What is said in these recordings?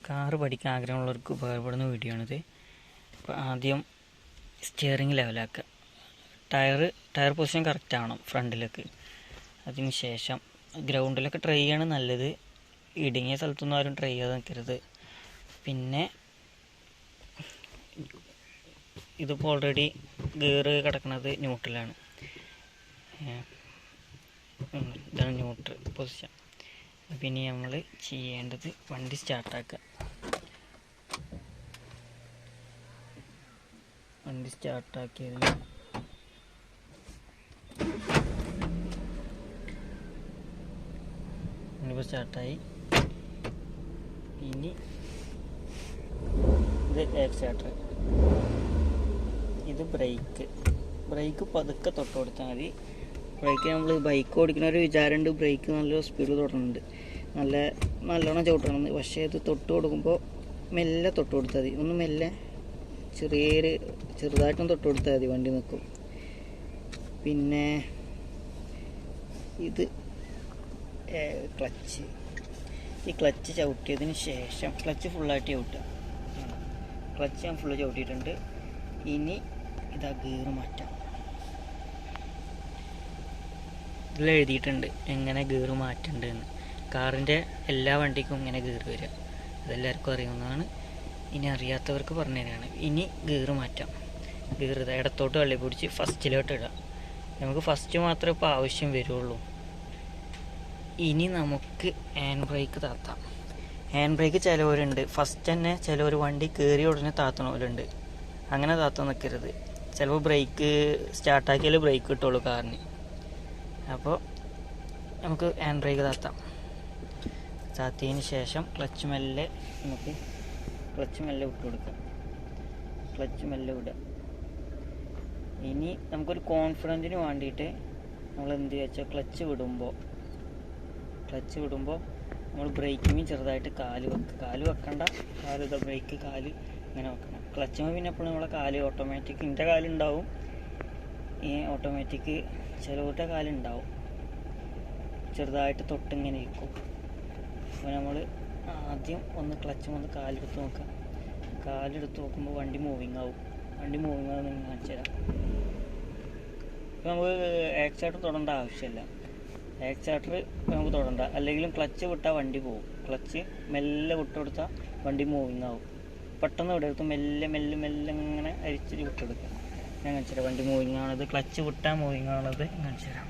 Car പഠിക്കാൻ ആഗ്രഹമുള്ളവർക്ക് ഉപകാരപ്പെടുന്ന video ആണിത്. അപ്പോൾ ആദ്യം സ്റ്റിയറിംഗ് ലെവലാക്കുക. ടയർ പൊസിഷൻ കറക്റ്റ് ആവണം ഫ്രണ്ടിലേക്ക്. അതിന് ശേഷം ഗ്രൗണ്ടിലൊക്കെ ട്രൈ ചെയ്യാണ് നല്ലത്. ഇടുങ്ങിയ സ്ഥലത്തൊന്നും ആരും ട്രൈ ചെയ്യാതെ നിൽക്കരുത്. പിന്നെ ഇതിപ്പോൾ ഓൾറെഡി ഗിയർ കിടക്കുന്നത് ന്യൂട്രലാണ്. ഇതാണ് ന്യൂട്രൽ പൊസിഷൻ. പിന്നെ നമ്മൾ ചെയ്യേണ്ടത് വണ്ടി സ്റ്റാർട്ടാക്കുക. വണ്ടി സ്റ്റാർട്ടാക്കിയതിന് ഇപ്പോൾ സ്റ്റാർട്ടായി. ഇനി ഇത് ആക്സിലേറ്റർ, ഇത് ബ്രേക്ക് പതുക്കെ തൊട്ട് കൊടുത്താൽ മതി. ബ്രേക്ക് നമ്മൾ ബൈക്ക് ഓടിക്കുന്ന ഒരു വിചാരമുണ്ട് ബ്രേക്ക് നല്ല സ്പീഡ് തൊടുന്നുണ്ട്, നല്ലോണം ചവിട്ടണമെന്ന്. പക്ഷേ ഇത് തൊട്ട് കൊടുക്കുമ്പോൾ മെല്ലെ തൊട്ട് കൊടുത്താൽ മതി. ഒന്ന് മെല്ലെ ചെറുതായിട്ടൊന്ന് തൊട്ട് കൊടുത്താൽ മതി, വണ്ടി നിൽക്കും. പിന്നെ ഇത് ക്ലച്ച് ചവിട്ടിയതിന് ശേഷം ക്ലച്ച് ഫുള്ളായിട്ട് ചവിട്ടുക. ക്ലച്ച് ഞാൻ ഫുള്ള് ചവിട്ടിയിട്ടുണ്ട്. ഇനി ഇതാ ഗിയർ മാറ്റാം. ഇതിൽ എഴുതിയിട്ടുണ്ട് എങ്ങനെ ഗിയർ മാറ്റേണ്ടതെന്ന്. കാറിൻ്റെ എല്ലാ വണ്ടിക്കും ഇങ്ങനെ ഗിയർ വരിക, അതെല്ലാവർക്കും അറിയാവുന്നതാണ്. ഇനി അറിയാത്തവർക്ക് പറഞ്ഞു തരാണ്. ഇനി ഗിയർ മാറ്റാം. ഗിയർ ഇതാ ഇടത്തോട്ട് തള്ളി പിടിച്ച് ഫസ്റ്റിലോട്ട് ഇടാം. നമുക്ക് ഫസ്റ്റ് മാത്രമേ ഇപ്പോൾ ആവശ്യം വരുള്ളൂ. ഇനി നമുക്ക് ഹാൻഡ് ബ്രേക്ക് താത്താം. ഹാൻഡ് ബ്രേക്ക് ചിലവരുണ്ട് ഫസ്റ്റ് തന്നെ, ചിലവർ വണ്ടി കയറിയ ഉടനെ താത്തണവരുണ്ട്. അങ്ങനെ താത്താൻ നിൽക്കരുത്. ചിലപ്പോൾ ബ്രേക്ക് സ്റ്റാർട്ടാക്കിയാൽ ബ്രേക്ക് കിട്ടുള്ളൂ കാറിന്. അപ്പോൾ നമുക്ക് ഹാൻഡ് ബ്രേക്ക് താത്തിയതിന് ശേഷം ക്ലച്ച് മെല്ലെ വിട്ട് കൊടുക്കാം. ക്ലച്ച് മെല്ലെ വിടുക. ഇനി നമുക്കൊരു കോൺഫിഡൻറ്റിന് വേണ്ടിയിട്ട് നമ്മൾ എന്ത് വെച്ചാൽ ക്ലച്ച് വിടുമ്പോൾ നമ്മൾ ബ്രേക്കിന് ചെറുതായിട്ട് കാല് വെക്കണ്ട. ബ്രേക്ക് കാല് ഇങ്ങനെ വെക്കണം. ക്ലച്ചുമ്പോൾ പിന്നെ എപ്പോഴും നമ്മളെ കാല് ഓട്ടോമാറ്റിക്, എൻ്റെ കാലുണ്ടാവും, ഈ ഓട്ടോമാറ്റിക് ചിലവരുടെ കാലുണ്ടാവും, ചെറുതായിട്ട് തൊട്ടിങ്ങനെ ഇരിക്കും. അപ്പോൾ നമ്മൾ ആദ്യം ഒന്ന് ക്ലച്ചും ഒന്ന് കാലെടുത്ത് നോക്കാം. കാലെടുത്ത് നോക്കുമ്പോൾ വണ്ടി മൂവിങ് ആവും നിങ്ങൾ കാണിച്ചു തരാം. ഇപ്പോൾ നമുക്ക് ആക്സിലേറ്റർ തൊടേണ്ട ആവശ്യമില്ല. ആക്സിലേറ്റർ നമുക്ക് തൊടണ്ട, അല്ലെങ്കിലും ക്ലച്ച് വിട്ടാൽ വണ്ടി പോകും. ക്ലച്ച് മെല്ലെ വിട്ടുകൊടുത്താൽ വണ്ടി മൂവിങ് ആവും. പെട്ടെന്ന് വിടരുത്, മെല്ലെ ഇങ്ങനെ അരിച്ചിട്ട് വിട്ടെടുക്കുക. ഞാൻ കാണിച്ചു തരാം വണ്ടി മൂവിങ് ആണത്, ക്ലച്ച് വിട്ടാൽ മൂവിങ് ആണത് കാണിച്ചു തരാം.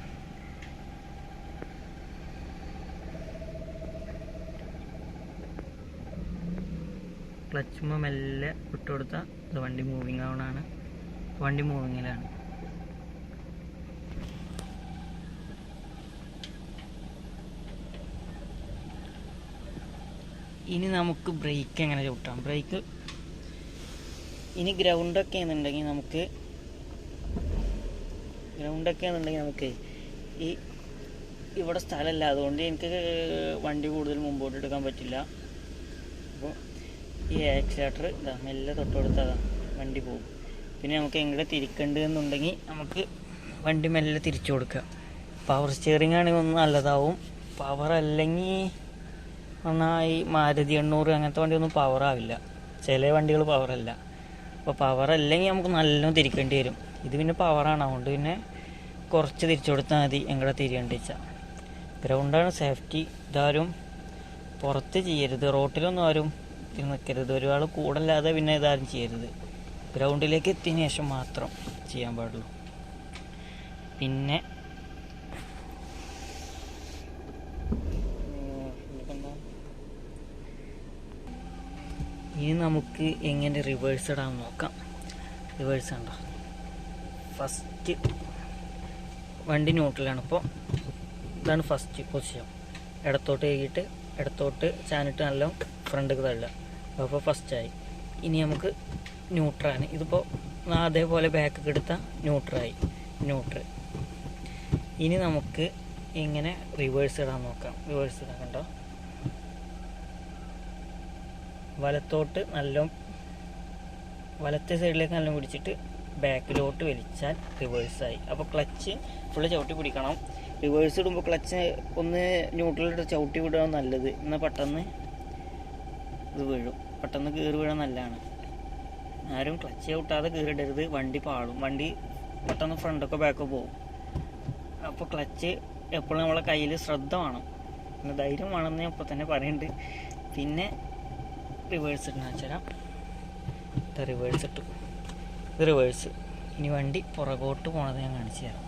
ക്ലച്ചുമ്പോൾ മെല്ലെ വിട്ടുകൊടുത്താൽ ഇത് വണ്ടി മൂവിങ് ആവണാണ്. വണ്ടി മൂവിങ്ങിലാണ്. ഇനി നമുക്ക് ബ്രേക്ക് എങ്ങനെ ചവിട്ടാം. ബ്രേക്ക് ഇനി ഗ്രൗണ്ടൊക്കെ ആണെന്നുണ്ടെങ്കിൽ നമുക്ക് ഈ ഇവിടെ സ്ഥലമല്ല, അതുകൊണ്ട് എനിക്ക് വണ്ടി കൂടുതൽ മുമ്പോട്ട് എടുക്കാൻ പറ്റില്ല. അപ്പോൾ ഈ ആക്സിലേറ്റർ ഇതാ മെല്ലെ തൊട്ട് കൊടുത്താൽ വണ്ടി പോകും. പിന്നെ നമുക്ക് എങ്ങനെ തിരിക്കേണ്ടതെന്നുണ്ടെങ്കിൽ നമുക്ക് വണ്ടി മെല്ലെ തിരിച്ചു കൊടുക്കുക. പവർ സ്റ്റിയറിംഗ് ആണെങ്കിൽ ഒന്ന് നല്ലതാവും. പവർ അല്ലെങ്കിൽ ഈ മാരുതി 800 അങ്ങനത്തെ വണ്ടി ഒന്നും പവറാവില്ല, ചില വണ്ടികൾ പവറല്ല. അപ്പോൾ പവറല്ലെങ്കിൽ നമുക്ക് നല്ലോണം തിരിക്കേണ്ടി വരും. ഇത് പിന്നെ പവറാണ്, അതുകൊണ്ട് പിന്നെ കുറച്ച് തിരിച്ചു കൊടുത്താൽ മതി എങ്ങടെ തിരിയേണ്ടി വെച്ചാൽ. ഗ്രൗണ്ടാണ് സേഫ്റ്റി. ഇതാരും പുറത്ത് ചെയ്യരുത്, റോട്ടിലൊന്നും ആരും നിൽക്കരുത്. ഒരാൾ കൂടല്ലാതെ പിന്നെ ഇതാരും ചെയ്യരുത്. ഗ്രൗണ്ടിലേക്ക് എത്തിയതിന് ശേഷം മാത്രം ചെയ്യാൻ പാടുള്ളൂ. പിന്നെ ഇനി നമുക്ക് എങ്ങനെ റിവേഴ്സ് ഇടാൻ നോക്കാം. റിവേഴ്സ് ഉണ്ടോ, ഫസ്റ്റ് വണ്ടി ന്യൂട്രലാണ്. ഇപ്പോൾ ഇതാണ് ഫസ്റ്റ് പൊസിഷൻ. ഇടത്തോട്ട് കഴുകിയിട്ട് ഇടത്തോട്ട് ചാനിട്ട് നല്ല ഫ്രണ്ടിലേക്ക് തള്ളുക. അപ്പോൾ ഫസ്റ്റായി. ഇനി നമുക്ക് ന്യൂട്രാണ്. ഇതിപ്പോൾ അതേപോലെ ബാക്കൊക്കെ എടുത്താൽ ന്യൂട്രൽ. ഇനി നമുക്ക് എങ്ങനെ റിവേഴ്സ് ഇടാൻ നോക്കാം. റിവേഴ്സ് ഇടാൻ കണ്ടോ, വലത്തെ സൈഡിലേക്ക് നല്ല പിടിച്ചിട്ട് ബാക്കിലോട്ട് വലിച്ചാൽ റിവേഴ്സായി. അപ്പോൾ ക്ലച്ച് ഫുള്ള് ചവിട്ടി പിടിക്കണം. റിവേഴ്സ് ഇടുമ്പോൾ ക്ലച്ച് ഒന്ന് ന്യൂട്രലിട്ട് ചവിട്ടി വിടുക നല്ലത്. എന്നാൽ പെട്ടെന്ന് ഇത് വീഴും. പെട്ടെന്ന് കീറി വീഴാൻ നല്ലതാണ്. ആരും ക്ലച്ച് ഔട്ടാതെ കീറിടരുത്, വണ്ടി പാടും. വണ്ടി പെട്ടെന്ന് ഫ്രണ്ടൊക്കെ ബാക്കൊക്കെ പോകും. അപ്പോൾ ക്ലച്ച് എപ്പോഴും നമ്മളെ കയ്യിൽ ശ്രദ്ധ വേണം, പിന്നെ ധൈര്യം വേണമെന്ന് ഞാൻ ഇപ്പോൾ തന്നെ പറയുന്നുണ്ട്. പിന്നെ റിവേഴ്സ് ഇട്ട് വെച്ചുതരാം. റിവേഴ്സ് ഇട്ടു, ഇത് റിവേഴ്സ്. ഇനി വണ്ടി പുറകോട്ട് പോണത് ഞാൻ കാണിച്ചു തരാം.